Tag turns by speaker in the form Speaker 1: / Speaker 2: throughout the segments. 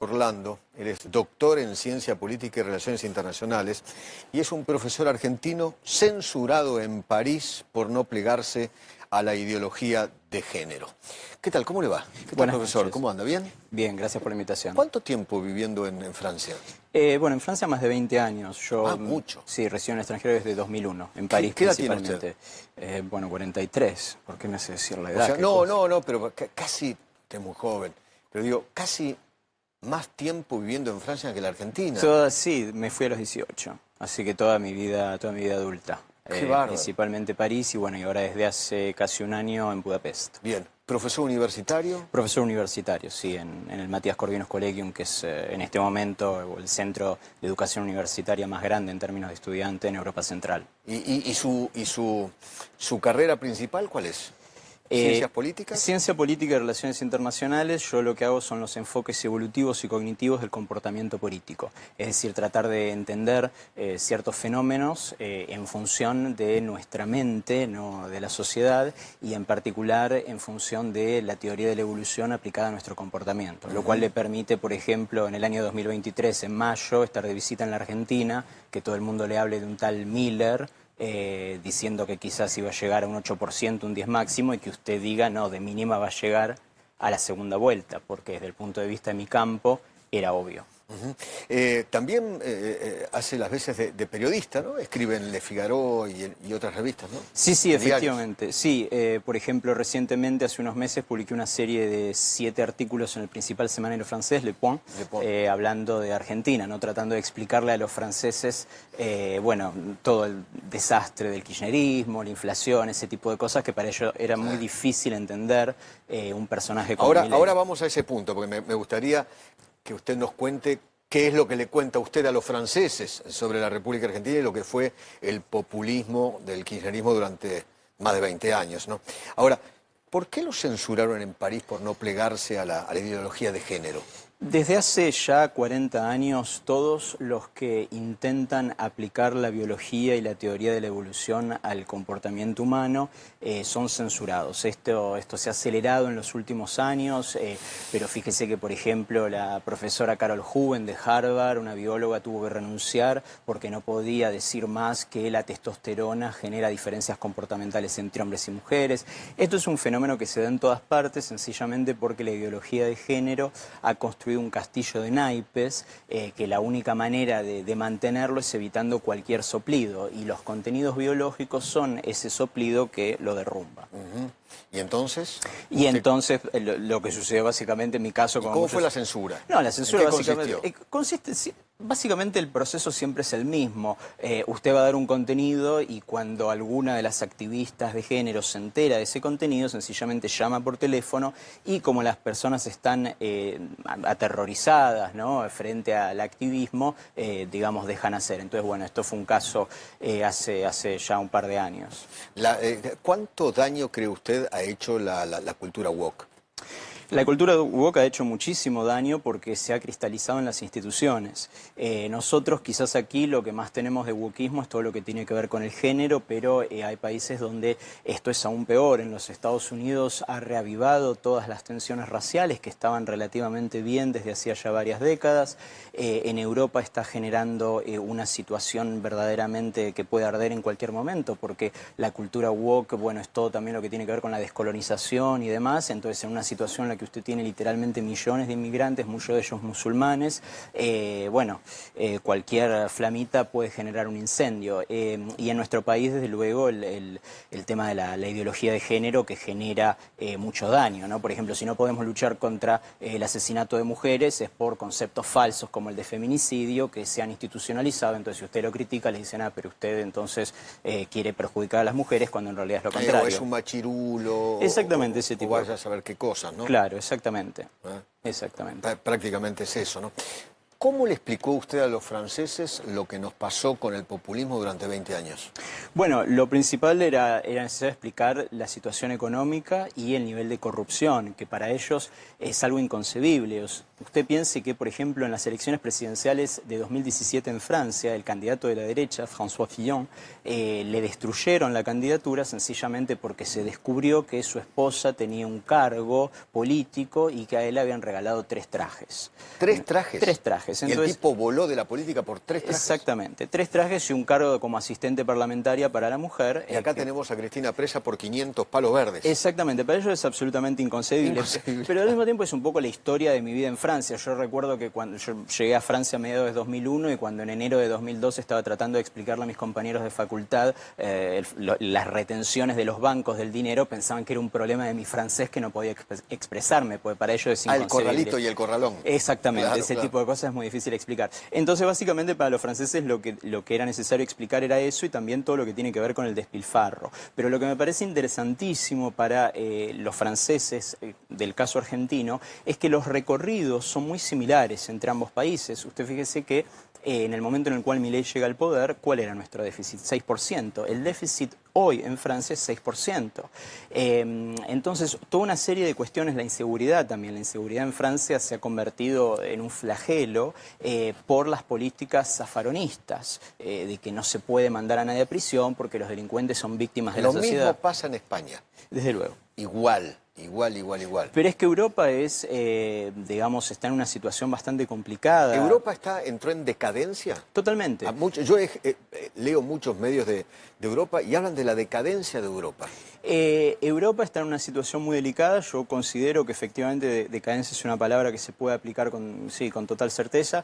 Speaker 1: Orlando. Él es doctor en Ciencia Política y Relaciones Internacionales y es un profesor argentino censurado en París por no plegarse a la ideología de género. ¿Qué tal? ¿Cómo le va? ¿Qué tal,
Speaker 2: Buenas
Speaker 1: profesor?
Speaker 2: noches.
Speaker 1: ¿Cómo anda? ¿Bien?
Speaker 2: Bien, gracias por la invitación.
Speaker 1: ¿Cuánto tiempo viviendo en Francia?
Speaker 2: Bueno, en Francia más de 20 años. Yo,
Speaker 1: mucho.
Speaker 2: Sí, resido en el extranjero desde 2001, en París
Speaker 1: ¿Qué edad tiene
Speaker 2: principalmente. Bueno, 43. ¿Por qué me hace decir la edad?
Speaker 1: O sea,
Speaker 2: ¿Qué
Speaker 1: no,
Speaker 2: cosa?
Speaker 1: pero casi, usted es muy joven, pero digo, casi más tiempo viviendo en Francia que en la Argentina.
Speaker 2: Sí, me fui a los 18, así que toda mi vida adulta.
Speaker 1: Qué bárbaro.
Speaker 2: Principalmente París y bueno, y ahora desde hace casi un año en Budapest.
Speaker 1: Bien, ¿profesor universitario?
Speaker 2: Profesor universitario, sí, en el Matías Corvinus Collegium, que es en este momento el centro de educación universitaria más grande en términos de estudiante en Europa Central.
Speaker 1: ¿Y su carrera principal cuál es? ¿Ciencias políticas?
Speaker 2: Ciencia política y relaciones internacionales. Yo lo que hago son los enfoques evolutivos y cognitivos del comportamiento político. Es decir, tratar de entender ciertos fenómenos en función de nuestra mente, no de la sociedad, y en particular en función de la teoría de la evolución aplicada a nuestro comportamiento. Lo cual le permite, por ejemplo, en el año 2023, en mayo, estar de visita en la Argentina, que todo el mundo le hable de un tal Miller, diciendo que quizás iba a llegar a un 8%, un 10 máximo, y que usted diga, no, de mínima va a llegar a la segunda vuelta, porque desde el punto de vista de mi campo era obvio.
Speaker 1: También hace las veces de periodista, ¿no? Escribe en Le Figaro y otras revistas, ¿no?
Speaker 2: Sí,
Speaker 1: Diarios.
Speaker 2: efectivamente. Sí, por ejemplo, recientemente, hace unos meses, publiqué una serie de 7 artículos en el principal semanario francés, Le Point, hablando de Argentina, ¿no? Tratando de explicarle a los franceses, bueno, todo el desastre del kirchnerismo, la inflación, ese tipo de cosas que para ellos era muy difícil entender un personaje como Milei.
Speaker 1: Ahora vamos a ese punto, porque me gustaría que usted nos cuente qué es lo que le cuenta a usted a los franceses sobre la República Argentina y lo que fue el populismo del kirchnerismo durante más de 20 años, ¿no? Ahora, ¿por qué lo censuraron en París por no plegarse a la ideología de género?
Speaker 2: Desde hace ya 40 años, todos los que intentan aplicar la biología y la teoría de la evolución al comportamiento humano son censurados. Esto se ha acelerado en los últimos años, pero fíjese que, por ejemplo, la profesora Carol Hooven de Harvard, una bióloga, tuvo que renunciar porque no podía decir más que la testosterona genera diferencias comportamentales entre hombres y mujeres. Esto es un fenómeno que se da en todas partes, sencillamente porque la ideología de género ha construido un castillo de naipes que la única manera de mantenerlo es evitando cualquier soplido, y los contenidos biológicos son ese soplido que lo derrumba.
Speaker 1: ¿Y entonces?
Speaker 2: Y entonces lo que sucedió básicamente en mi caso...
Speaker 1: ¿Cómo fue la censura?
Speaker 2: No, la censura
Speaker 1: ¿En qué
Speaker 2: básicamente consiste... Básicamente el proceso siempre es el mismo. Usted va a dar un contenido y cuando alguna de las activistas de género se entera de ese contenido, sencillamente llama por teléfono, y como las personas están aterrorizadas, ¿no?, frente al activismo, digamos, dejan hacer. Entonces, bueno, esto fue un caso hace ya un par de años.
Speaker 1: ¿Cuánto daño cree usted ha hecho la cultura woke?
Speaker 2: La cultura woke ha hecho muchísimo daño porque se ha cristalizado en las instituciones. Nosotros quizás aquí lo que más tenemos de wokeismo es todo lo que tiene que ver con el género, pero hay países donde esto es aún peor. En los Estados Unidos ha reavivado todas las tensiones raciales que estaban relativamente bien desde hacía ya varias décadas. En Europa está generando una situación verdaderamente que puede arder en cualquier momento, porque la cultura woke, bueno, es todo también lo que tiene que ver con la descolonización y demás. Entonces, en una situación en la que usted tiene literalmente millones de inmigrantes, muchos de ellos musulmanes, cualquier flamita puede generar un incendio. Y en nuestro país, desde luego, el tema de la ideología de género que genera mucho daño, ¿no? Por ejemplo, si no podemos luchar contra el asesinato de mujeres es por conceptos falsos como el de feminicidio que se han institucionalizado. Entonces, si usted lo critica, le dicen, pero usted entonces quiere perjudicar a las mujeres, cuando en realidad es lo contrario.
Speaker 1: O es un machirulo.
Speaker 2: Exactamente, ese tipo.
Speaker 1: O vaya a saber qué cosas, ¿no?
Speaker 2: Claro, exactamente. Exactamente.
Speaker 1: Prácticamente es eso, ¿no? ¿Cómo le explicó usted a los franceses lo que nos pasó con el populismo durante 20 años?
Speaker 2: Bueno, lo principal era necesario explicar la situación económica y el nivel de corrupción, que para ellos es algo inconcebible. Usted piense que, por ejemplo, en las elecciones presidenciales de 2017 en Francia, el candidato de la derecha, François Fillon, le destruyeron la candidatura sencillamente porque se descubrió que su esposa tenía un cargo político y que a él le habían regalado 3 trajes.
Speaker 1: ¿3 trajes?
Speaker 2: 3 trajes.
Speaker 1: Entonces, el tipo voló de la política por 3 trajes.
Speaker 2: Exactamente. 3 trajes y un cargo como asistente parlamentaria para la mujer.
Speaker 1: Y acá tenemos a Cristina presa por 500 palos verdes.
Speaker 2: Exactamente. Para ello es absolutamente inconcebible. Pero al mismo tiempo es un poco la historia de mi vida en Francia. Yo recuerdo que cuando yo llegué a Francia a mediados de 2001 y cuando en enero de 2002 estaba tratando de explicarle a mis compañeros de facultad las retenciones de los bancos del dinero, pensaban que era un problema de mi francés que no podía expresarme, porque para ellos es inconcebible.
Speaker 1: El corralito y el corralón.
Speaker 2: Exactamente, claro, ese tipo de cosas es muy difícil explicar. Entonces, básicamente, para los franceses lo que era necesario explicar era eso y también todo lo que tiene que ver con el despilfarro. Pero lo que me parece interesantísimo para los franceses del caso argentino es que los recorridos son muy similares entre ambos países. Usted fíjese que en el momento en el cual Milei llega al poder, ¿cuál era nuestro déficit? 6%. El déficit hoy en Francia es 6%. Entonces, toda una serie de cuestiones, la inseguridad también. La inseguridad en Francia se ha convertido en un flagelo por las políticas zafaronistas, de que no se puede mandar a nadie a prisión porque los delincuentes son víctimas de la sociedad.
Speaker 1: Lo mismo pasa en España.
Speaker 2: Desde luego.
Speaker 1: Igual.
Speaker 2: Pero es que Europa es, digamos, está en una situación bastante complicada.
Speaker 1: ¿Europa entró en decadencia?
Speaker 2: Totalmente.
Speaker 1: Yo leo muchos medios de Europa y hablan de la decadencia de Europa.
Speaker 2: Europa está en una situación muy delicada. Yo considero que efectivamente decadencia es una palabra que se puede aplicar con total certeza.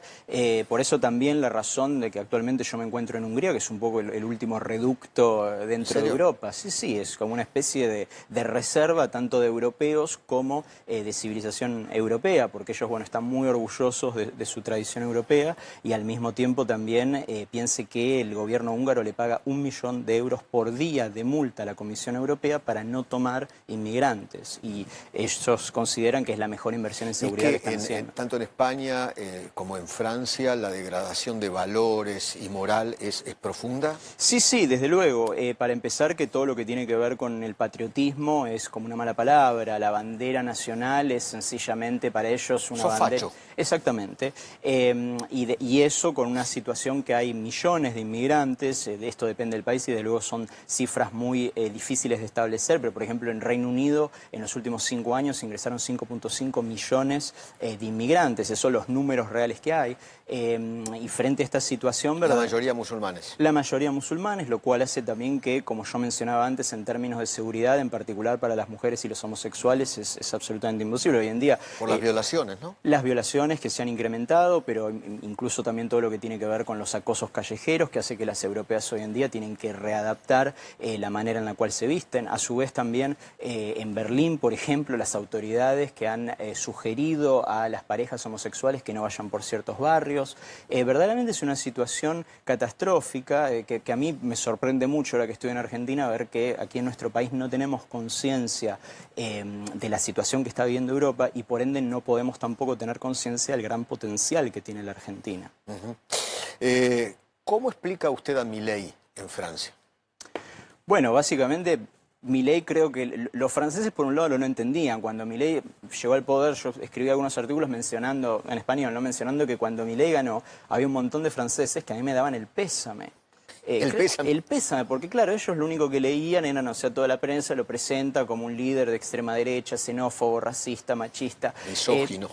Speaker 2: Por eso también la razón de que actualmente yo me encuentro en Hungría, que es un poco el último reducto dentro de Europa. Sí, es como una especie de reserva tanto de europeos como de civilización europea, porque ellos, bueno, están muy orgullosos de su tradición europea y al mismo tiempo también piense que el gobierno húngaro le paga 1 millón de euros por día de multa a la Comisión Europea para no tomar inmigrantes, y ellos consideran que es la mejor inversión en seguridad que están haciendo.
Speaker 1: Tanto en España como en Francia la degradación de valores y moral es profunda.
Speaker 2: Sí, desde luego. Para empezar, que todo lo que tiene que ver con el patriotismo es como una mala palabra. La bandera nacional es sencillamente para ellos una bandera.
Speaker 1: Facho.
Speaker 2: Exactamente. Y eso con una situación que hay millones de inmigrantes. Esto depende del país y desde luego son cifras muy difíciles de establecer, pero por ejemplo en Reino Unido en los últimos 5 años ingresaron 5.5 millones de inmigrantes. Esos son los números reales que hay. Y frente a esta situación, ¿verdad?
Speaker 1: La mayoría musulmanes.
Speaker 2: La mayoría musulmanes, lo cual hace también que, como yo mencionaba antes, en términos de seguridad, en particular para las mujeres y los homosexuales, es absolutamente imposible hoy en día.
Speaker 1: Por las violaciones, ¿no?
Speaker 2: Las violaciones que se han incrementado, pero incluso también todo lo que tiene que ver con los acosos callejeros, que hace que las europeas hoy en día tienen que readaptar la manera en la cual se visten. A su vez también en Berlín, por ejemplo, las autoridades que han sugerido a las parejas homosexuales que no vayan por ciertos barrios. Verdaderamente es una situación catastrófica que a mí me sorprende mucho, ahora que estoy en Argentina, ver que aquí en nuestro país no tenemos conciencia de la situación que está viviendo Europa y por ende no podemos tampoco tener conciencia del gran potencial que tiene la Argentina.
Speaker 1: ¿Cómo explica usted a Milei en Francia?
Speaker 2: Bueno, básicamente Milei, creo que los franceses por un lado lo no entendían. Cuando Milei llegó al poder, yo escribí algunos artículos mencionando, en español, ¿no? Mencionando que cuando Milei ganó, había un montón de franceses que a mí me daban el pésame. El pésame, porque claro, ellos lo único que leían eran, o sea, toda la prensa lo presenta como un líder de extrema derecha, xenófobo, racista, machista.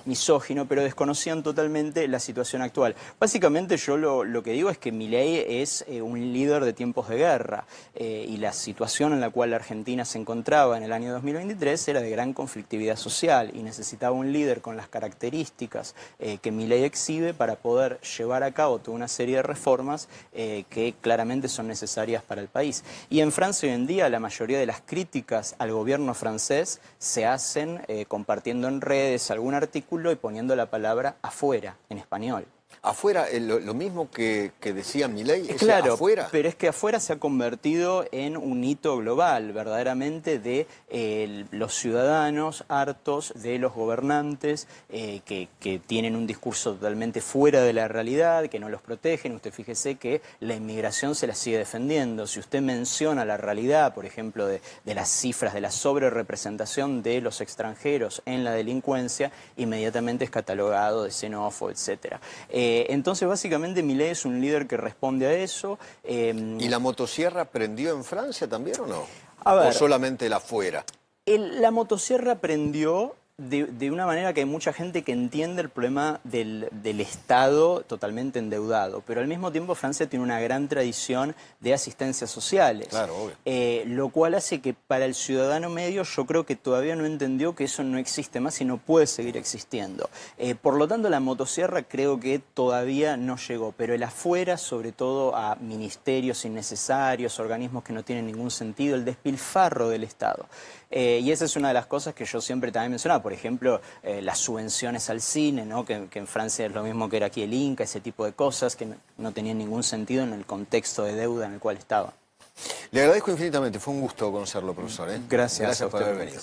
Speaker 2: Misógino, pero desconocían totalmente la situación actual. Básicamente yo lo que digo es que Milei es un líder de tiempos de guerra y la situación en la cual la Argentina se encontraba en el año 2023 era de gran conflictividad social y necesitaba un líder con las características que Milei exhibe para poder llevar a cabo toda una serie de reformas que claramente son necesarias para el país. Y en Francia hoy en día la mayoría de las críticas al gobierno francés se hacen compartiendo en redes algún artículo y poniendo la palabra afuera en español.
Speaker 1: Afuera, lo mismo que decía Milei, es
Speaker 2: Claro,
Speaker 1: afuera.
Speaker 2: pero es que afuera se ha convertido en un hito global, verdaderamente, de los ciudadanos hartos de los gobernantes que tienen un discurso totalmente fuera de la realidad, que no los protegen. Usted fíjese que la inmigración se la sigue defendiendo. Si usted menciona la realidad, por ejemplo, de las cifras de la sobrerepresentación de los extranjeros en la delincuencia, inmediatamente es catalogado de xenófobo, etc. Entonces, básicamente, Milei es un líder que responde a eso.
Speaker 1: ¿Y la motosierra prendió en Francia también o no?
Speaker 2: A ver,
Speaker 1: ¿O solamente la afuera?
Speaker 2: La motosierra prendió de una manera que hay mucha gente que entiende el problema del Estado totalmente endeudado, pero al mismo tiempo Francia tiene una gran tradición de asistencias sociales,
Speaker 1: Claro, obvio.
Speaker 2: Lo cual hace que para el ciudadano medio yo creo que todavía no entendió que eso no existe más y no puede seguir existiendo. Por lo tanto, la motosierra creo que todavía no llegó, pero el afuera, sobre todo a ministerios innecesarios, organismos que no tienen ningún sentido, el despilfarro del Estado. Y esa es una de las cosas que yo siempre también mencionaba, por ejemplo, las subvenciones al cine, ¿no? que en Francia es lo mismo que era aquí el Inca, ese tipo de cosas que no tenían ningún sentido en el contexto de deuda en el cual estaba.
Speaker 1: Le agradezco infinitamente, fue un gusto conocerlo, profesor.
Speaker 2: Gracias a
Speaker 1: Gracias por
Speaker 2: usted.
Speaker 1: haber venido.